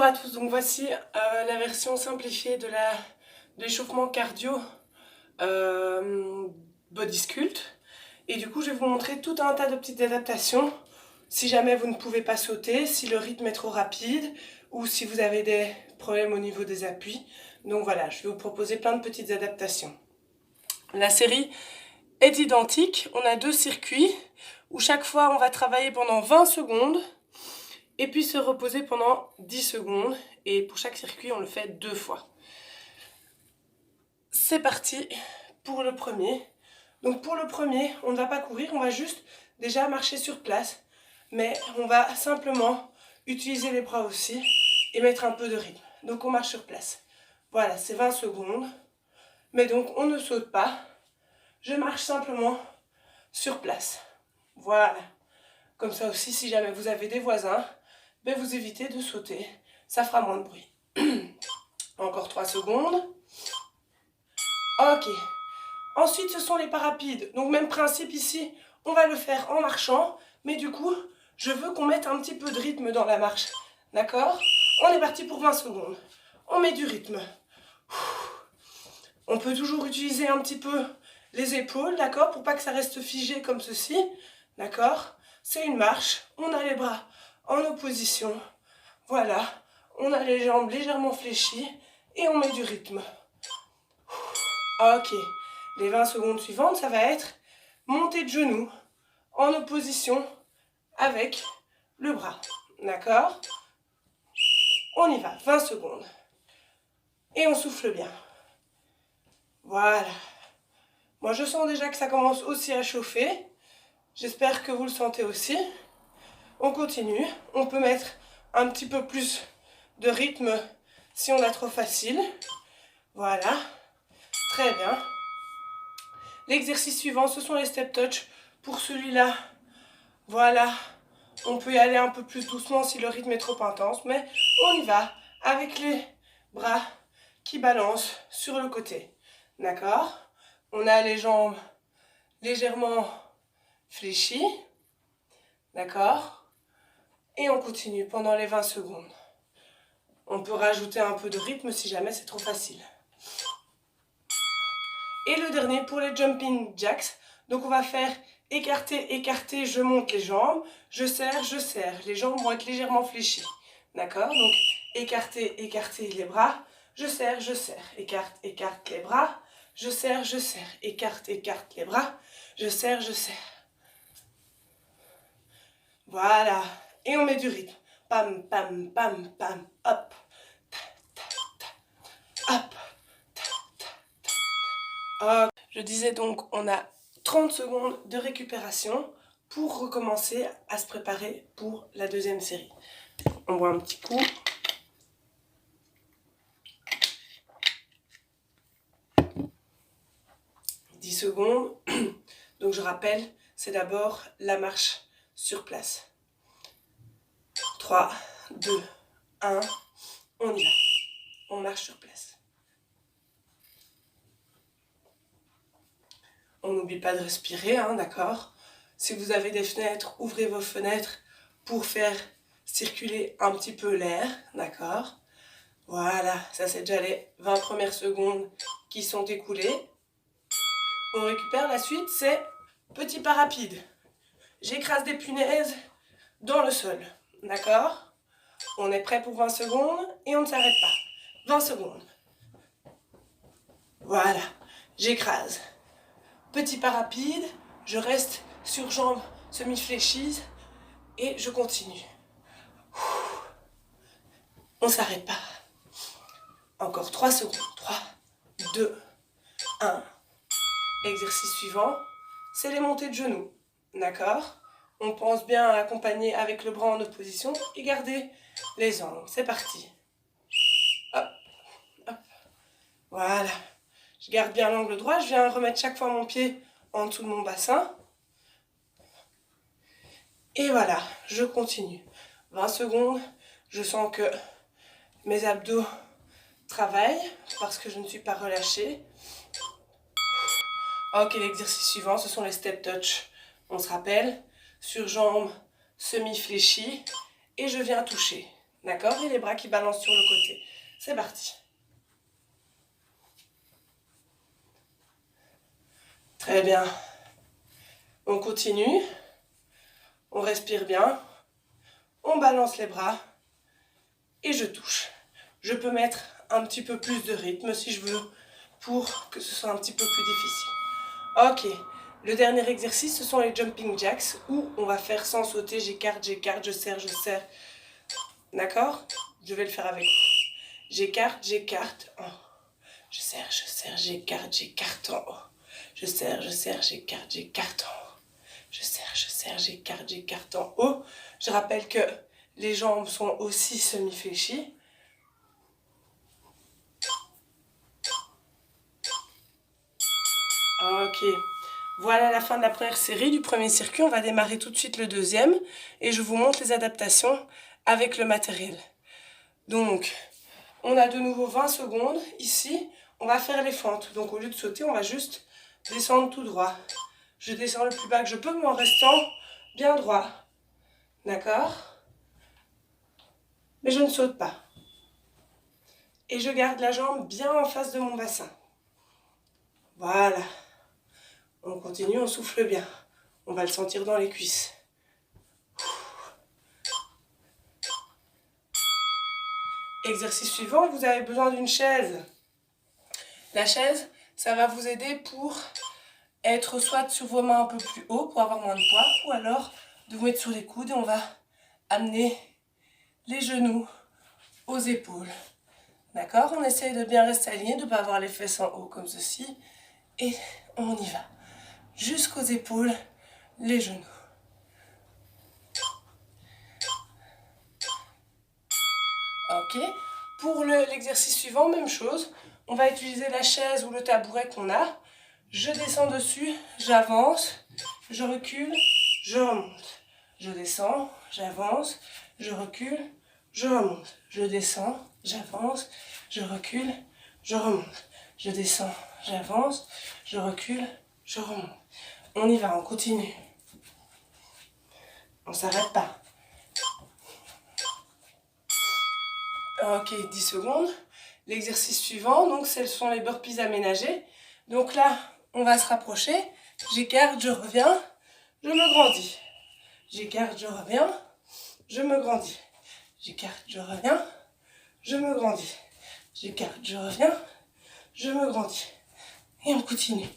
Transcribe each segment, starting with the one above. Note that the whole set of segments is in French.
Bonjour à tous, donc voici la version simplifiée de l'échauffement cardio Body Sculpt. Et du coup je vais vous montrer tout un tas de petites adaptations si jamais vous ne pouvez pas sauter, si le rythme est trop rapide ou si vous avez des problèmes au niveau des appuis. Donc voilà, je vais vous proposer plein de petites adaptations. La série est identique, on a deux circuits où chaque fois on va travailler pendant 20 secondes et puis se reposer pendant 10 secondes. Et pour chaque circuit, on le fait 2 fois. C'est parti pour le premier. Donc pour le premier, on ne va pas courir, on va juste déjà marcher sur place. Mais on va simplement utiliser les bras aussi et mettre un peu de rythme. Donc on marche sur place. Voilà, c'est 20 secondes. Mais donc on ne saute pas. Je marche simplement sur place. Voilà. Comme ça aussi, si jamais vous avez des voisins, ben vous évitez de sauter. Ça fera moins de bruit. Encore 3 secondes. Ok. Ensuite, ce sont les pas rapides. Donc, même principe ici, on va le faire en marchant. Mais du coup, je veux qu'on mette un petit peu de rythme dans la marche. D'accord? On est parti pour 20 secondes. On met du rythme. On peut toujours utiliser un petit peu les épaules, d'accord? Pour pas que ça reste figé comme ceci. D'accord? C'est une marche. On a les bras en opposition. Voilà. On a les jambes légèrement fléchies. Et on met du rythme. Ok. Les 20 secondes suivantes, ça va être montée de genoux en opposition avec le bras. D'accord? On y va. 20 secondes. Et on souffle bien. Voilà. Moi, je sens déjà que ça commence aussi à chauffer. J'espère que vous le sentez aussi. On continue. On peut mettre un petit peu plus de rythme si on a trop facile. Voilà. Très bien. L'exercice suivant, ce sont les step touch. Pour celui-là, voilà. On peut y aller un peu plus doucement si le rythme est trop intense. Mais on y va avec les bras qui balancent sur le côté. D'accord? On a les jambes légèrement fléchies. D'accord? Et on continue pendant les 20 secondes. On peut rajouter un peu de rythme si jamais c'est trop facile. Et le dernier pour les jumping jacks. Donc on va faire écarter, écarter, je monte les jambes. Je serre, je serre. Les jambes vont être légèrement fléchies. D'accord? Donc écarter, écarter les bras. Je serre, écarte, écarte les bras. Je serre, écarte, écarte les bras. Je serre, je serre. Voilà. Et on met du rythme. Pam, pam, pam, pam, hop. Hop. Hop. Je disais donc, on a 30 secondes de récupération pour recommencer à se préparer pour la deuxième série. On boit un petit coup. Secondes. Donc je rappelle, c'est d'abord la marche sur place. 3, 2, 1, on y va. On marche sur place. On n'oublie pas de respirer, hein, d'accord? Si vous avez des fenêtres, ouvrez vos fenêtres pour faire circuler un petit peu l'air, d'accord? Voilà, ça c'est déjà les 20 premières secondes qui sont écoulées. On récupère, la suite, c'est petit pas rapide. J'écrase des punaises dans le sol. D'accord? On est prêt pour 20 secondes et on ne s'arrête pas. 20 secondes. Voilà. J'écrase. Petit pas rapide. Je reste sur jambes semi-fléchies et je continue. On ne s'arrête pas. Encore 3 secondes. 3, 2, 1. Exercice suivant, c'est les montées de genoux. D'accord? On pense bien à accompagner avec le bras en opposition et garder les angles. C'est parti. Hop, hop. Voilà. Je garde bien l'angle droit. Je viens remettre chaque fois mon pied en dessous de mon bassin. Et voilà, je continue. 20 secondes. Je sens que mes abdos travaillent parce que je ne suis pas relâchée. Ok, l'exercice suivant, ce sont les step touch. On se rappelle, sur jambes semi-fléchies et je viens toucher. D'accord? Et les bras qui balancent sur le côté. C'est parti. Très bien. On continue. On respire bien. On balance les bras. Et je touche. Je peux mettre un petit peu plus de rythme si je veux pour que ce soit un petit peu plus difficile. Ok. Le dernier exercice, ce sont les jumping jacks où on va faire sans sauter. J'écarte, je serre, je serre. D'accord? Je vais le faire avec vous. J'écarte, en haut. Je serre, j'écarte en haut. Je serre, j'écarte en haut. Je serre, j'écarte en haut. Je rappelle que les jambes sont aussi semi-fléchies. Ok. Voilà la fin de la première série du premier circuit. On va démarrer tout de suite le deuxième. Et je vous montre les adaptations avec le matériel. Donc, on a de nouveau 20 secondes. Ici, on va faire les fentes. Donc, au lieu de sauter, on va juste descendre tout droit. Je descends le plus bas que je peux, mais en restant bien droit. D'accord? Mais je ne saute pas. Et je garde la jambe bien en face de mon bassin. Voilà. On continue, on souffle bien. On va le sentir dans les cuisses. Exercice suivant, vous avez besoin d'une chaise. La chaise, ça va vous aider pour être soit sur vos mains un peu plus haut pour avoir moins de poids, ou alors de vous mettre sur les coudes et on va amener les genoux aux épaules. D'accord? On essaye de bien rester aligné, de ne pas avoir les fesses en haut comme ceci. Et on y va. Jusqu'aux épaules, les genoux. Ok. Pour l'exercice suivant, même chose. On va utiliser la chaise ou le tabouret qu'on a. Je descends dessus, j'avance, je recule, je remonte. Je descends, j'avance, je recule, je remonte. Je descends, j'avance, je recule, je remonte. Je descends, j'avance, je recule, je remonte. On y va, on continue. On ne s'arrête pas. Ok, 10 secondes. L'exercice suivant, donc ce sont les burpees aménagés. Donc là, on va se rapprocher. J'écarte, je reviens, je me grandis. J'écarte, je reviens, je me grandis. J'écarte, je reviens, je me grandis. J'écarte, je reviens, je me grandis. Et on continue.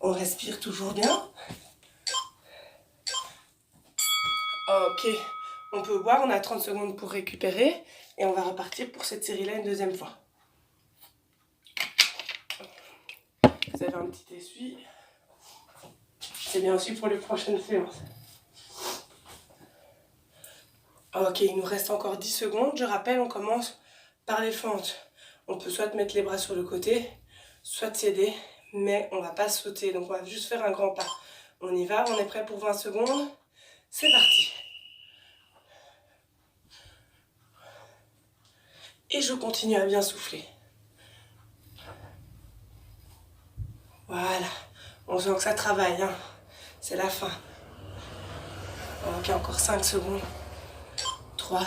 On respire toujours bien. Ok, on peut boire, on a 30 secondes pour récupérer. Et on va repartir pour cette série-là une deuxième fois. Vous avez un petit essuie. C'est bien aussi pour les prochaines séances. Ok, il nous reste encore 10 secondes. Je rappelle, on commence par les fentes. On peut soit mettre les bras sur le côté, soit s'aider, mais on ne va pas sauter. Donc on va juste faire un grand pas. On y va, on est prêt pour 20 secondes. C'est parti. Et je continue à bien souffler. Voilà. On sent que ça travaille, hein. C'est la fin. Ok, encore 5 secondes. 3,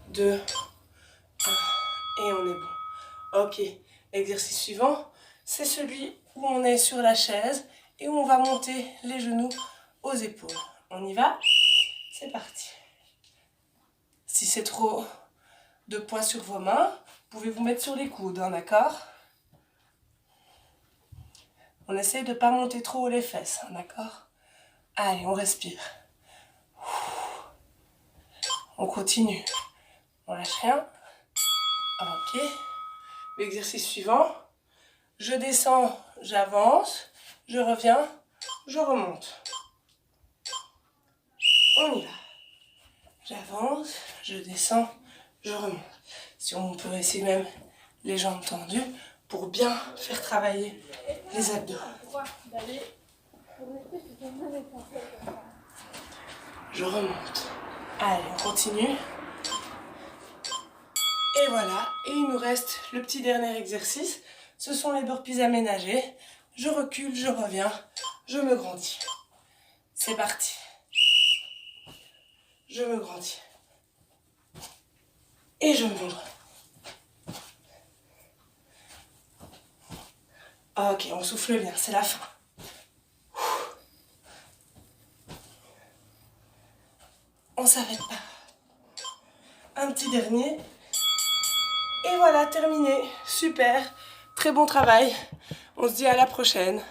2, 1. Et on est bon. Ok. Exercice suivant, c'est celui où on est sur la chaise et où on va monter les genoux aux épaules. On y va? C'est parti. Si c'est trop de poids sur vos mains, vous pouvez vous mettre sur les coudes, hein, d'accord? On essaye de ne pas monter trop haut les fesses, hein, d'accord? Allez, on respire. On continue. On lâche rien. Ok. L'exercice suivant. Je descends, j'avance, je reviens, je remonte. On y va. J'avance, je descends, je remonte. Si on peut essayer même les jambes tendues pour bien faire travailler les abdos. Je remonte. Allez, on continue. Et voilà, et il nous reste le petit dernier exercice. Ce sont les burpees aménagés. Je recule, je reviens, je me grandis. C'est parti. je me grandis. Et je m'ouvre. Ok, on souffle bien, c'est la fin. On s'arrête pas. Un petit dernier. Et voilà, terminé. Super. Très bon travail. On se dit à la prochaine.